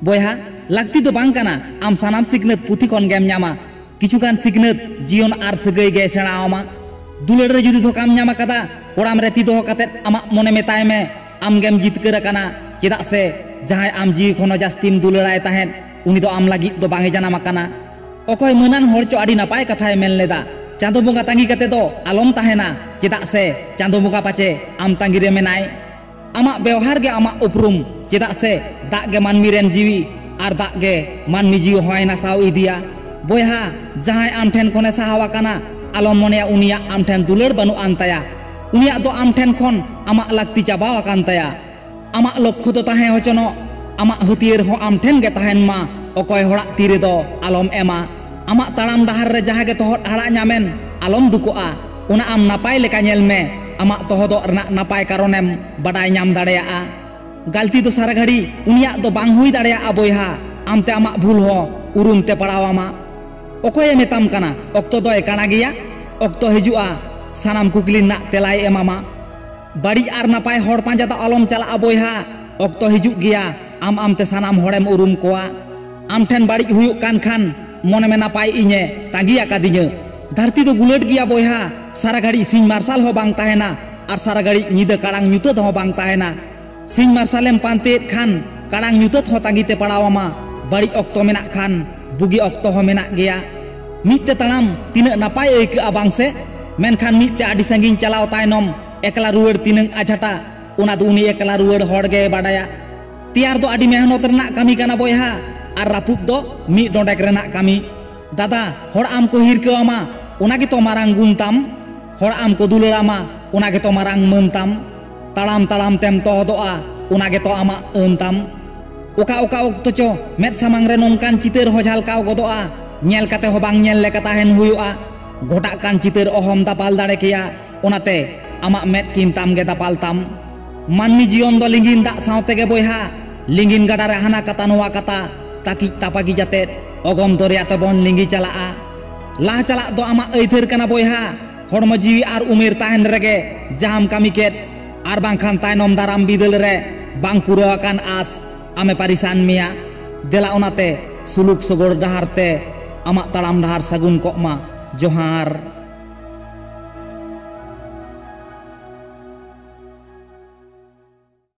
बोया लगती तो बांग कना आम सानाम सिकनत पुथी खन गेम ᱧᱟᱢᱟ किछुगान सिकनत जीवन आर सगै गे सेणाआमा दुलड़ रे जुदी धोकाम ᱧᱟᱢ कदा ओराम रे ती दोहो कतेत आमा मने मेताय मे आम गेम जितकर कना चेदा से जहां आम जीवी खनो जास्तीम दुलड़ाय ताहेन उनी दो आम लागित दो बांगे जानाम कना अकय मनान हर चो आडी नापाय कथाय मेन लेदा चांदो बोंगा तांगी कते दो आलम ताहेना चेदा से चांदो बोंगा पाचे आम तांगी रे मेनाय आमा व्यवहार गे आमा उपरुम चेदा से दाग गे मानमी रेन जीवी आर दाग गे मानमी जीवी होय नासाव इदिया बोया जहां आम ठेन खने साहावा कना आलम मने उनिया आम ठेन दुलड़ बनु आनताया उनिया दो आम ठेन खन आमा लगती चाबा कान ताया आमा लक्ष्य तो ताहे होचनो आमा हथियार हो आम ठेन गे ताहेन मा अकय हड़ा तीरे दो आलम एमा आमा ताड़ाम डाहार रे जहां गे तोहर हड़ा ᱧᱟᱢᱮᱱ आलम दुकोआ उना आम नापाय लेका ᱧᱮᱞ ᱢᱮ आमा तोहदो रना नापाय कारणेम बडाय ᱧᱟᱢ दाड़ेया गलती तो सारा घड़ी उनिया दो बांग हुई दाड़ेया बोया आमते आमा भूल हो उरुम ते पड़ावामा अकय मेताम कना अक्तो दो एकाना गिया अक्तो हिजुआ सानाम कुकली ना तेलाय एमामा बड़ी आर नापाय हर पांजा दो आलम चला बोया अक्तो हिजु गिया आम आमते सानाम हड़ेम उरुम कोआ आम ठेन बड़ी हुयुक कान खान मन में नापाय इने तांगिया कादिഞ്ഞ धरती तो गुलट गिया बोया सारा घड़ी सिंह मार्शल हो बांग ताहेना और सारा घड़ी नींद काड़ांग ᱧᱩᱛᱟᱹᱛ हो बांग ताहेना सिंह मार्शलेम पांतेत खान काड़ांग ᱧᱩᱛᱟᱹᱛ हो तांगीते पड़ावामा बड़ी अक्तो मेना खान बुगी अक्तो हो मेना गया मिते तड़ाम तीना नापाय अइका बांग से मेनखान मिते आडी संगिन चलाव तायनम एकला रुवाड़ तीनंग आझाटा उना दो उनी एकला रुवाड़ हड़ गे बाडाया तियार दो आडी मेहनत रना कामी काना बोया और रापुद दो मी डोंडेक रेना कामी दादा हर आम को हिरकामा उना गे तो मारांग गुनताम हर आम को दुलड़ामा उना गे तो मारांग मनताम ताड़ाम ताड़ाम तेम तोहदोआ उना गे तो आमा अनताम ओका ओका ओक्तो चो मेद सामांग रे नोंकान चितर हो झलकाव गदोआ ñel kate ho bang ñel leka tahen huyuआ गोटा कान चितर अहम दापाल दाड़े किया ओनाते आमा मेद किनताम गे दापालताम मानमी जीवन दो लिंगिन दा सावते गे बोया लिंगिन गाडा रे हाना कता नोवा कता ताकि तापागी जाते अगम दरिया ते बन लिंगी चलाआ लाह चला दो आमा अइथर कना बोया हड़म जीवी आर उमेर ताहेन रेगे जाम कामी केत आर बांखान तायनम दाराम बिदल रे बांग पुरा कान आस आमे पारिसान मिया देला ओनाते सुलुक सगोर डाहार ते आमा ताड़ाम डाहार सगुन कोमा जोहार।